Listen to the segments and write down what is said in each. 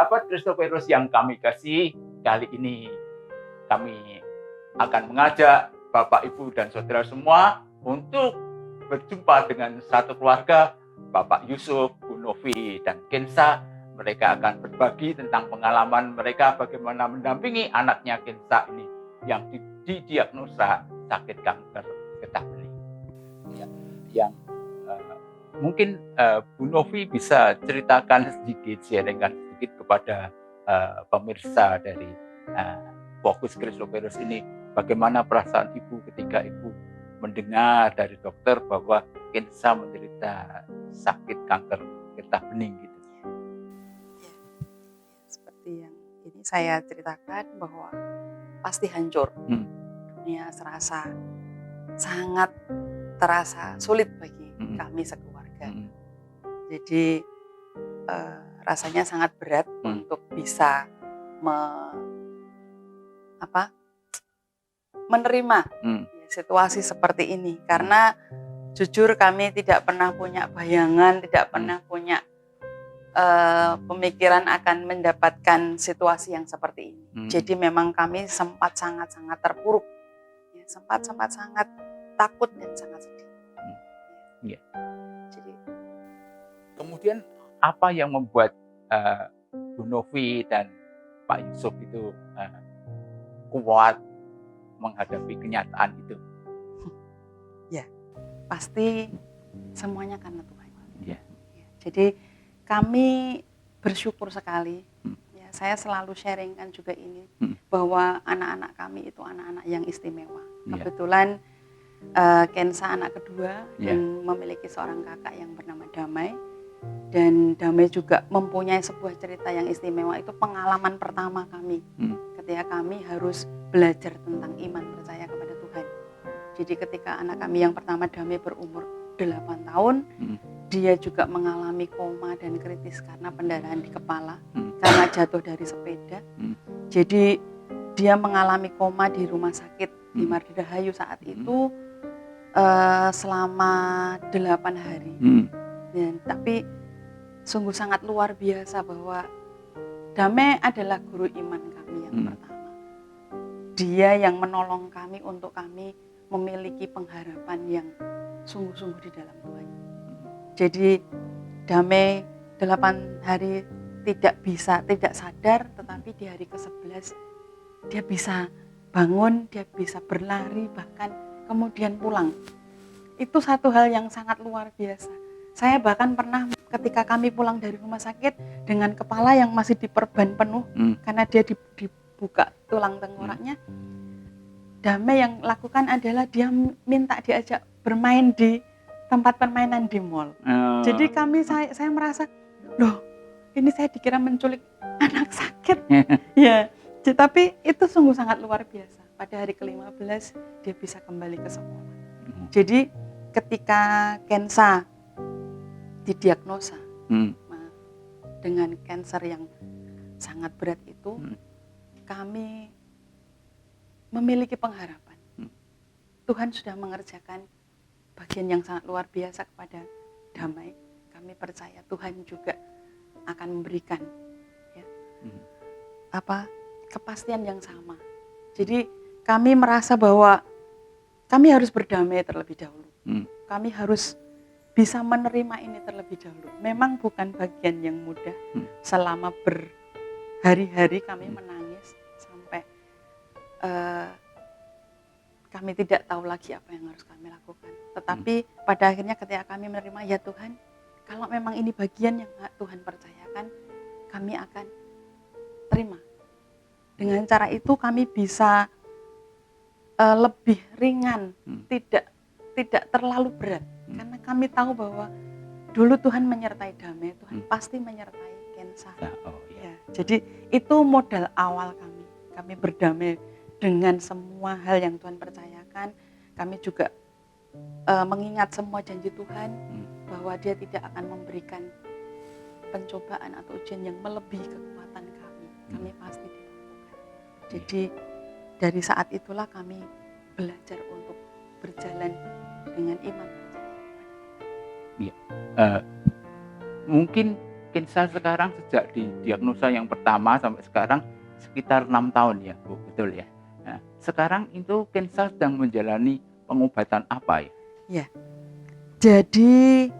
sahabat Kristoferus yang kami kasih, kali ini kami akan mengajak Bapak, Ibu, dan saudara semua untuk berjumpa dengan satu keluarga, Bapak Yusuf, Bu Novi, dan Kensa. Mereka akan berbagi tentang pengalaman mereka bagaimana mendampingi anaknya Kensa ini yang didiagnosa sakit kanker getah bening. Yang mungkin Bu Novi bisa ceritakan sedikit, sharingkan sedikit kepada pemirsa dari Fokus Kristoferus ini, bagaimana perasaan Ibu ketika Ibu mendengar dari dokter bahwa Kensa menderita sakit kanker getah bening gitu. Ya, seperti yang ini saya ceritakan bahwa pasti hancur. Dunia sangat terasa sulit bagi kami sekeluarga. Jadi rasanya sangat berat untuk bisa menerima situasi seperti ini, karena jujur kami tidak pernah punya bayangan, tidak pernah punya pemikiran akan mendapatkan situasi yang seperti ini. Jadi memang kami sempat sangat-sangat terpuruk, sempat sangat takut dan sangat sedih. Jadi kemudian apa yang membuat Bu Novi dan Pak Yusuf itu kuat menghadapi kenyataan itu? Ya, pasti semuanya karena Tuhan. Ya. Jadi kami bersyukur sekali. Ya, saya selalu sharingkan juga ini bahwa anak-anak kami itu anak-anak yang istimewa. Kebetulan Kensa anak kedua dan memiliki seorang kakak yang bernama Damai. Dan Damai juga mempunyai sebuah cerita yang istimewa. Itu pengalaman pertama kami ketika kami harus belajar tentang iman percaya kepada Tuhan. Jadi ketika anak kami yang pertama Damai berumur 8 tahun, dia juga mengalami koma dan kritis karena pendarahan di kepala karena jatuh dari sepeda. Jadi dia mengalami koma di rumah sakit di Mardidahayu saat itu selama 8 hari. Dan tapi sungguh sangat luar biasa bahwa Damai adalah guru iman kami yang pertama. Dia yang menolong kami untuk kami memiliki pengharapan yang sungguh-sungguh di dalam Tuhan. Jadi Damai 8 hari tidak sadar, tetapi di hari ke-11 dia bisa bangun, dia bisa berlari, bahkan kemudian pulang. Itu satu hal yang sangat luar biasa. Saya bahkan pernah ketika kami pulang dari rumah sakit dengan kepala yang masih diperban penuh karena dia dibuka tulang tengkoraknya. Damai yang lakukan adalah dia minta diajak bermain di tempat permainan di mall. Jadi saya merasa, loh ini saya dikira menculik anak sakit. Ya, tapi itu sungguh sangat luar biasa. Pada hari ke-15 dia bisa kembali ke sekolah. Jadi ketika Kensa didiagnosa dengan kanker yang sangat berat itu, kami memiliki pengharapan. Tuhan sudah mengerjakan bagian yang sangat luar biasa kepada Damai. Kami percaya Tuhan juga akan memberikan kepastian yang sama. Jadi kami merasa bahwa kami harus berdamai terlebih dahulu. Kami harus bisa menerima ini terlebih dahulu. Memang bukan bagian yang mudah. Selama berhari-hari kami menangis sampai kami tidak tahu lagi apa yang harus kami lakukan. Tetapi pada akhirnya ketika kami menerima, ya Tuhan, kalau memang ini bagian yang Tuhan percayakan, kami akan terima. Dengan cara itu kami bisa lebih ringan, tidak terlalu berat. Karena kami tahu bahwa dulu Tuhan menyertai Damai, Tuhan pasti menyertai Kensa. Ya, jadi itu modal awal kami. Kami berdamai dengan semua hal yang Tuhan percayakan. Kami juga mengingat semua janji Tuhan bahwa Dia tidak akan memberikan pencobaan atau ujian yang melebihi kekuatan kami. Kami pasti dimampukan. Jadi dari saat itulah kami belajar untuk berjalan dengan iman. Mungkin Kensa sekarang sejak didiagnosa yang pertama sampai sekarang sekitar 6 tahun ya Bu, betul ya? Nah, sekarang itu Kensa sedang menjalani pengobatan apa ya? Ya, jadi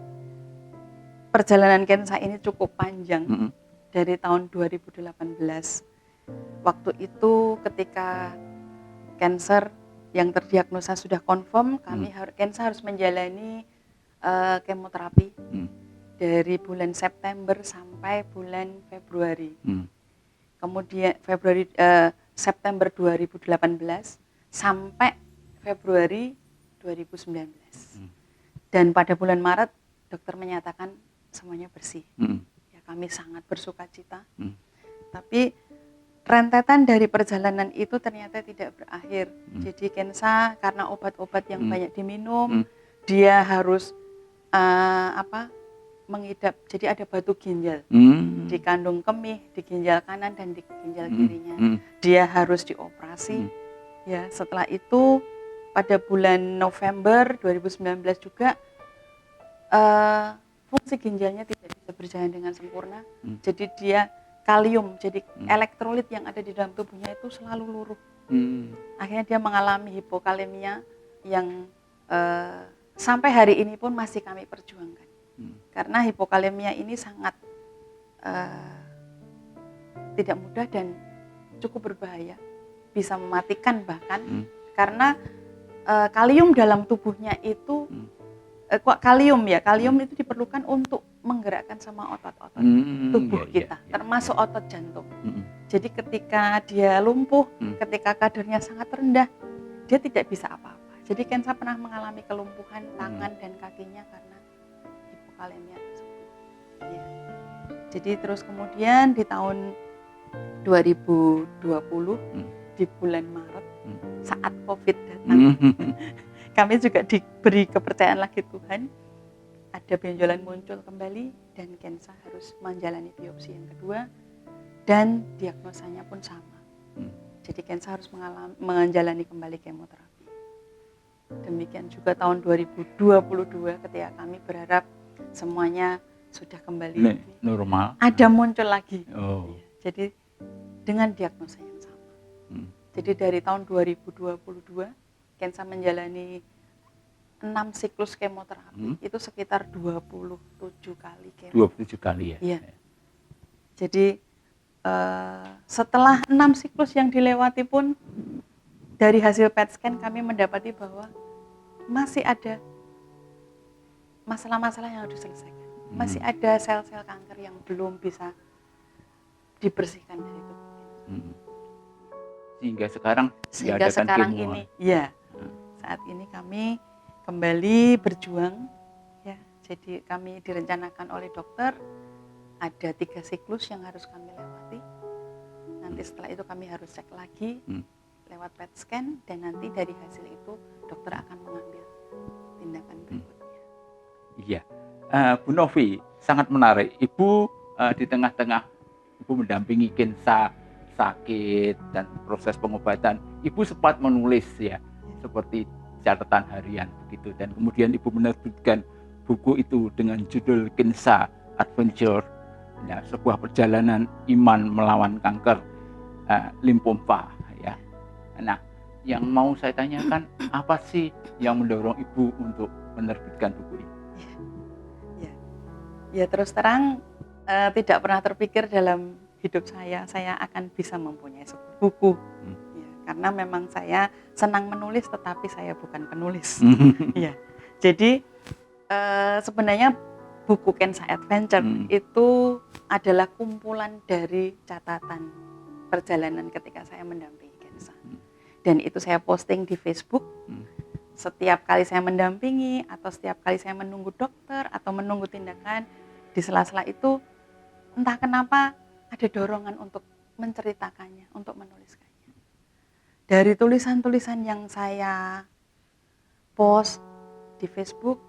perjalanan Kensa ini cukup panjang. Dari tahun 2018. Waktu itu ketika kanker yang terdiagnosa sudah confirm, Kensa harus menjalani kemoterapi dari bulan September sampai bulan Februari. Kemudian September 2018 sampai Februari 2019. Dan pada bulan Maret dokter menyatakan semuanya bersih. Ya, kami sangat bersuka cita. Tapi rentetan dari perjalanan itu ternyata tidak berakhir. Jadi Kensa karena obat-obat yang banyak diminum, dia harus mengidap. Jadi ada batu ginjal di kandung kemih, di ginjal kanan dan di ginjal kirinya. Dia harus dioperasi. Ya, setelah itu pada bulan November 2019 juga fungsi ginjalnya tidak bisa berjalan dengan sempurna. Jadi dia kalium, jadi elektrolit yang ada di dalam tubuhnya itu selalu luruh. Akhirnya dia mengalami hipokalemia yang sampai hari ini pun masih kami perjuangkan. Karena hipokalemia ini sangat tidak mudah dan cukup berbahaya, bisa mematikan bahkan karena kalium dalam tubuhnya itu kalium itu diperlukan untuk menggerakkan semua otot-otot tubuh kita, termasuk otot jantung. Jadi ketika dia lumpuh, ketika kadarnya sangat rendah, dia tidak bisa apa-apa. Jadi Kensa pernah mengalami kelumpuhan tangan dan kakinya karena hipokalemia tersebut. Ya. Jadi terus kemudian di tahun 2020 di bulan Maret saat COVID datang, kami juga diberi kepercayaan lagi Tuhan. Ada benjolan muncul kembali dan Kensa harus menjalani biopsi yang kedua dan diagnosanya pun sama. Jadi Kensa harus menjalani kembali kemoterapi. Demikian juga tahun 2022 ketika kami berharap semuanya sudah kembali normal. Ada muncul lagi. Oh. Jadi dengan diagnosa yang sama. Jadi dari tahun 2022 Kensa menjalani 6 siklus kemoterapi, itu sekitar 27 kali kemoterapi. 27 kali ya? Iya. Jadi setelah 6 siklus yang dilewati pun dari hasil PET scan kami mendapati bahwa masih ada masalah-masalah yang harus diselesaikan. Masih ada sel-sel kanker yang belum bisa dibersihkan dari tubuh kita. Sehingga sekarang ini, ya, saat ini kami kembali berjuang, ya. Jadi kami direncanakan oleh dokter ada 3 siklus yang harus kami lewati. Nanti setelah itu kami harus cek lagi lewat PET scan dan nanti dari hasil itu dokter akan mengambil tindakan berikutnya. Iya, Bu Novi sangat menarik. Ibu di tengah-tengah Ibu mendampingi Kensa sakit dan proses pengobatan. Ibu sempat menulis ya, seperti catatan harian begitu, dan kemudian Ibu menerbitkan buku itu dengan judul Kensa Adventure, ya, sebuah perjalanan iman melawan kanker limfoma ya. Nah, yang mau saya tanyakan, apa sih yang mendorong Ibu untuk menerbitkan buku ini? Ya terus terang tidak pernah terpikir dalam hidup saya akan bisa mempunyai sebuah buku. Ya, karena memang saya senang menulis tetapi saya bukan penulis. Ya, jadi sebenarnya buku Kensa Adventure itu adalah kumpulan dari catatan perjalanan ketika saya mendampingi Kensa. Dan itu saya posting di Facebook. Setiap kali saya mendampingi atau setiap kali saya menunggu dokter atau menunggu tindakan, di sela-sela itu entah kenapa ada dorongan untuk menceritakannya, untuk menuliskannya. Dari tulisan-tulisan yang saya post di Facebook,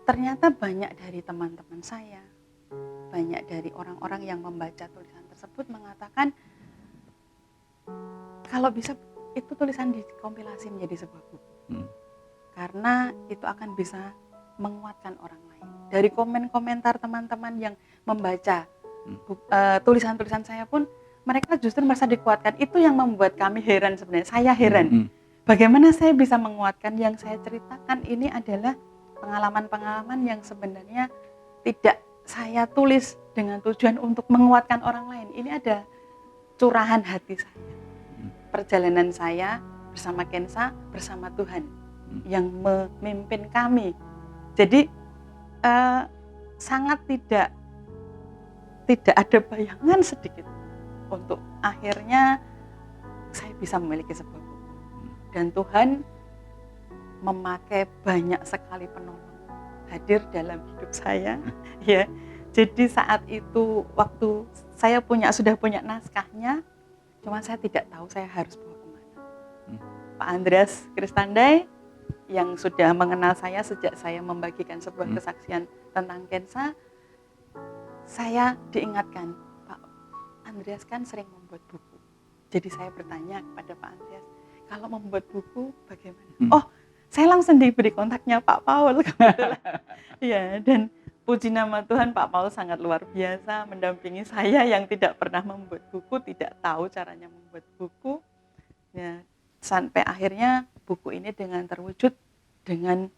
ternyata banyak dari teman-teman saya, banyak dari orang-orang yang membaca tulisan tersebut mengatakan kalau bisa itu tulisan dikompilasi menjadi sebuah buku. Karena itu akan bisa menguatkan orang lain. Dari komentar teman-teman yang membaca tulisan-tulisan saya pun, mereka justru merasa dikuatkan. Itu yang membuat kami heran sebenarnya. Saya heran. Bagaimana saya bisa menguatkan? Yang saya ceritakan ini adalah pengalaman-pengalaman yang sebenarnya tidak saya tulis dengan tujuan untuk menguatkan orang lain. Ini ada curahan hati saya. Perjalanan saya bersama Kensa, bersama Tuhan yang memimpin kami. Jadi sangat tidak ada bayangan sedikit untuk akhirnya saya bisa memiliki sebuah buku. Dan Tuhan memakai banyak sekali penolong hadir dalam hidup saya. Ya, jadi saat itu waktu saya sudah punya naskahnya, cuma saya tidak tahu saya harus bawa kemana. Pak Andreas Kristandai yang sudah mengenal saya sejak saya membagikan sebuah kesaksian tentang Kensa, saya diingatkan, Pak Andreas kan sering membuat buku. Jadi saya bertanya kepada Pak Andreas, kalau membuat buku bagaimana? Oh, saya langsung diberi kontaknya Pak Paul kebetulan. Ya, dan puji nama Tuhan, Pak Paul sangat luar biasa mendampingi saya yang tidak pernah membuat buku, tidak tahu caranya membuat buku. Ya, sampai akhirnya buku ini dengan terwujud dengan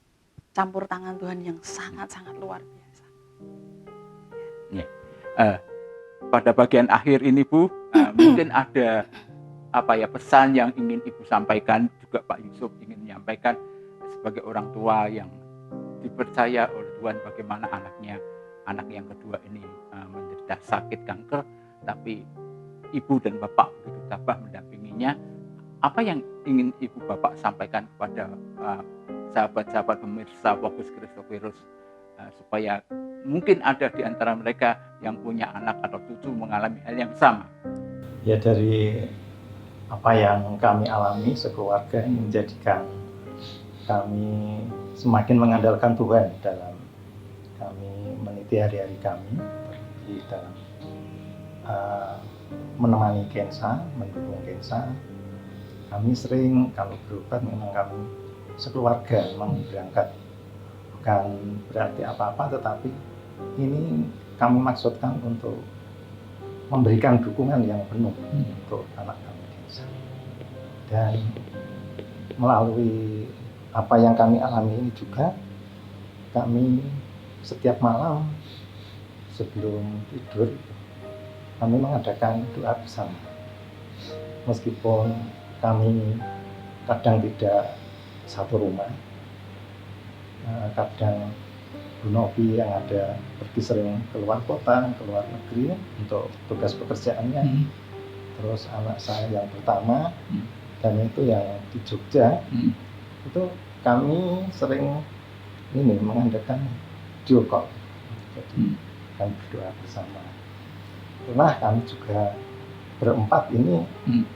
campur tangan Tuhan yang sangat-sangat luar biasa. Ya. Pada bagian akhir ini Bu, mungkin ada pesan yang ingin Ibu sampaikan, juga Pak Yusuf ingin menyampaikan sebagai orang tua yang dipercaya oleh Tuhan bagaimana anak yang kedua ini menderita sakit kanker, tapi Ibu dan Bapak begitu tabah mendampinginya. Apa yang ingin Ibu Bapak sampaikan kepada sahabat-sahabat pemirsa Fokus Kristovirus supaya mungkin ada di antara mereka yang punya anak atau cucu mengalami hal yang sama? Ya, dari apa yang kami alami sekeluarga ini menjadikan kami semakin mengandalkan Tuhan dalam kami meniti hari-hari kami di dalam menemani Kensa, mendukung Kensa. Kami sering kalau berobat memang kami sekeluarga memang berangkat, bukan berarti apa-apa, tetapi ini kami maksudkan untuk memberikan dukungan yang penuh untuk anak kami Kensa. Dan melalui apa yang kami alami ini juga, kami setiap malam sebelum tidur kami mengadakan doa bersama. Meskipun kami kadang tidak satu rumah, kadang Bu Novi yang ada pergi sering keluar kota, keluar negeri untuk tugas pekerjaannya. Terus anak saya yang pertama dan itu yang di Jogja, itu kami sering mengadakan video call. Jadi kami berdoa bersama. Pernah kami juga berempat ini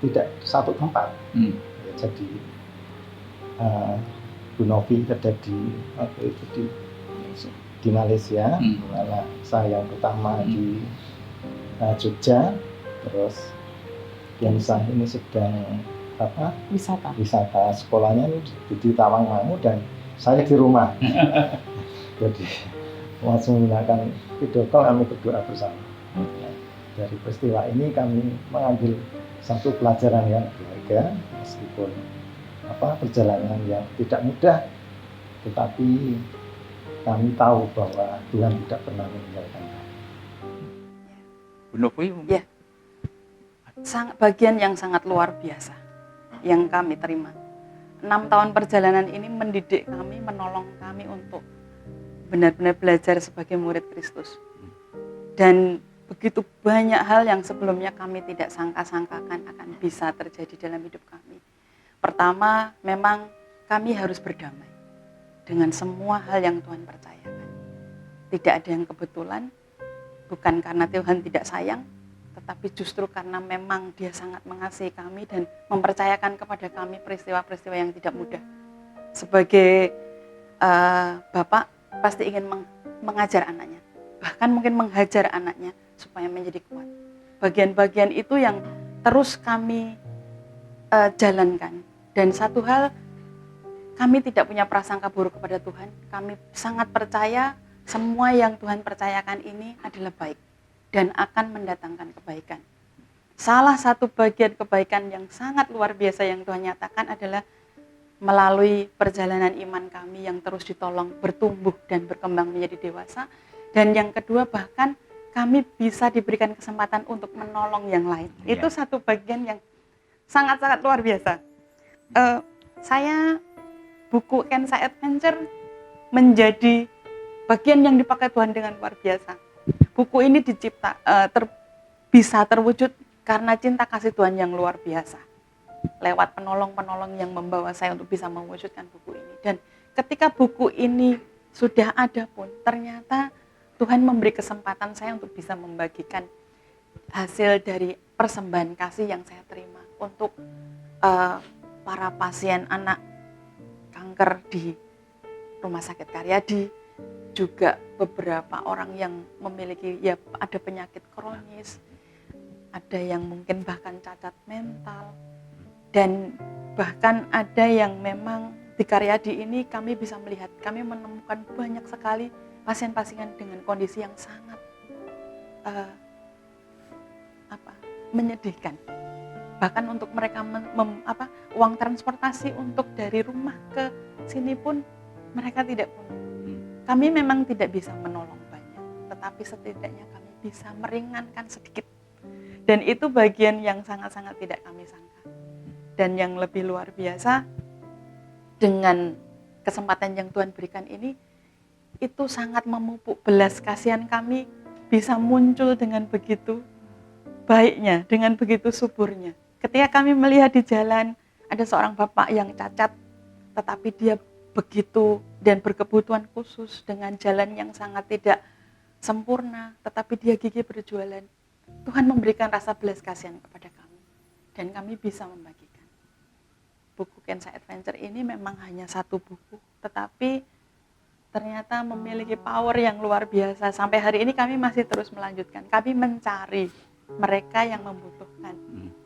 tidak satu tempat. Ya, jadi Bu Novi ada di Malaysia, anak saya yang pertama di Jogja, terus Kensa ini sedang wisata sekolahnya di Tawangmangu dan saya di rumah. Jadi langsung menggunakan video call, kami berdoa bersama. Dari peristiwa ini kami mengambil satu pelajaran yang berharga, meskipun perjalanan yang tidak mudah, tetapi kami tahu bahwa Tuhan tidak pernah meninggalkan kami. Bu Novi? Ya, bagian yang sangat luar biasa yang kami terima. 6 tahun perjalanan ini mendidik kami, menolong kami untuk benar-benar belajar sebagai murid Kristus. Dan begitu banyak hal yang sebelumnya kami tidak sangka-sangkakan akan bisa terjadi dalam hidup kami. Pertama, memang kami harus berdamai dengan semua hal yang Tuhan percayakan. Tidak ada yang kebetulan, bukan karena Tuhan tidak sayang, tetapi justru karena memang Dia sangat mengasihi kami dan mempercayakan kepada kami peristiwa-peristiwa yang tidak mudah. Sebagai Bapak pasti ingin mengajar anaknya, bahkan mungkin menghajar anaknya supaya menjadi kuat. Bagian-bagian itu yang terus kami jalankan. Dan satu hal, kami tidak punya prasangka buruk kepada Tuhan. Kami sangat percaya semua yang Tuhan percayakan ini adalah baik dan akan mendatangkan kebaikan. Salah satu bagian kebaikan yang sangat luar biasa yang Tuhan nyatakan adalah melalui perjalanan iman kami yang terus ditolong bertumbuh dan berkembang menjadi dewasa. Dan yang kedua, bahkan kami bisa diberikan kesempatan untuk menolong yang lain. Itu satu bagian yang sangat-sangat luar biasa. Saya buku Kensa Adventure menjadi bagian yang dipakai Tuhan dengan luar biasa. Buku ini bisa terwujud karena cinta kasih Tuhan yang luar biasa. Lewat penolong-penolong yang membawa saya untuk bisa mewujudkan buku ini. Dan ketika buku ini sudah ada pun, ternyata Tuhan memberi kesempatan saya untuk bisa membagikan hasil dari persembahan kasih yang saya terima untuk para pasien anak kanker di Rumah Sakit Karyadi, juga beberapa orang yang memiliki ada penyakit kronis, ada yang mungkin bahkan cacat mental, dan bahkan ada yang memang di Karyadi ini kami bisa melihat, kami menemukan banyak sekali pasien-pasien dengan kondisi yang sangat menyedihkan. Bahkan untuk mereka uang transportasi untuk dari rumah ke sini pun mereka tidak punya. Kami memang tidak bisa menolong banyak, tetapi setidaknya kami bisa meringankan sedikit. Dan itu bagian yang sangat-sangat tidak kami sangka. Dan yang lebih luar biasa, dengan kesempatan yang Tuhan berikan ini, itu sangat memupuk belas kasihan kami bisa muncul dengan begitu baiknya, dengan begitu suburnya. Ketika kami melihat di jalan ada seorang bapak yang cacat, tetapi dia begitu dan berkebutuhan khusus dengan jalan yang sangat tidak sempurna, tetapi dia gigih berjualan. Tuhan memberikan rasa belas kasihan kepada kami dan kami bisa membagikan. Buku Kensa Adventure ini memang hanya satu buku, tetapi ternyata memiliki power yang luar biasa. Sampai hari ini kami masih terus melanjutkan. Kami mencari mereka yang membutuhkan.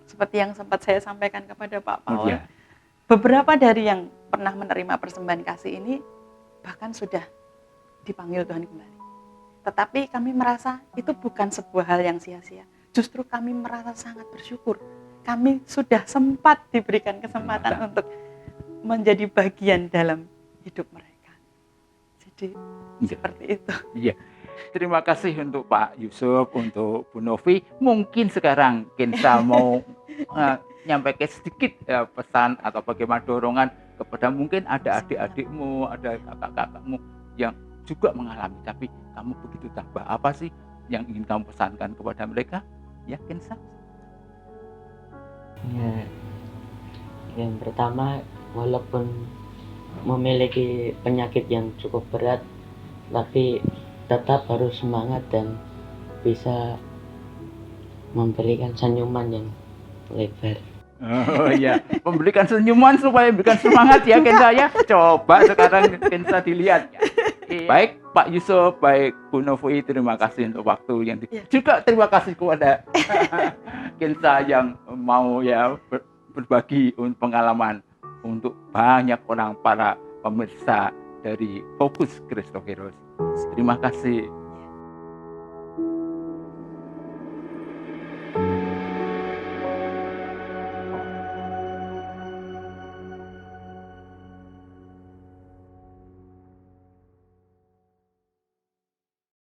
Seperti yang sempat saya sampaikan kepada Pak Paul, beberapa dari yang pernah menerima persembahan kasih ini bahkan sudah dipanggil Tuhan kembali. Tetapi kami merasa itu bukan sebuah hal yang sia-sia. Justru kami merasa sangat bersyukur. Kami sudah sempat diberikan kesempatan untuk menjadi bagian dalam hidup mereka. Jadi seperti itu. Iya. Terima kasih untuk Pak Yusuf, untuk Bu Novi. Mungkin sekarang Kensa mau nyampaikan sedikit pesan atau bagaimana dorongan kepada mungkin ada adik-adikmu, ada kakak-kakakmu yang juga mengalami, tapi kamu begitu tabah. Apa sih yang ingin kamu pesankan kepada mereka? Ya, Kensa. Ya, yang pertama, walaupun memiliki penyakit yang cukup berat, tapi tetap harus semangat dan bisa memberikan senyuman yang lebar. Oh iya, memberikan senyuman supaya memberikan semangat ya Kensa ya. Coba sekarang Kensa dilihat. Baik Pak Yusuf, baik Bu Novi, terima kasih untuk waktu yang juga terima kasih kepada Kensa yang mau berbagi pengalaman untuk banyak orang para pemirsa dari Fokus Kristoferus. Terima kasih.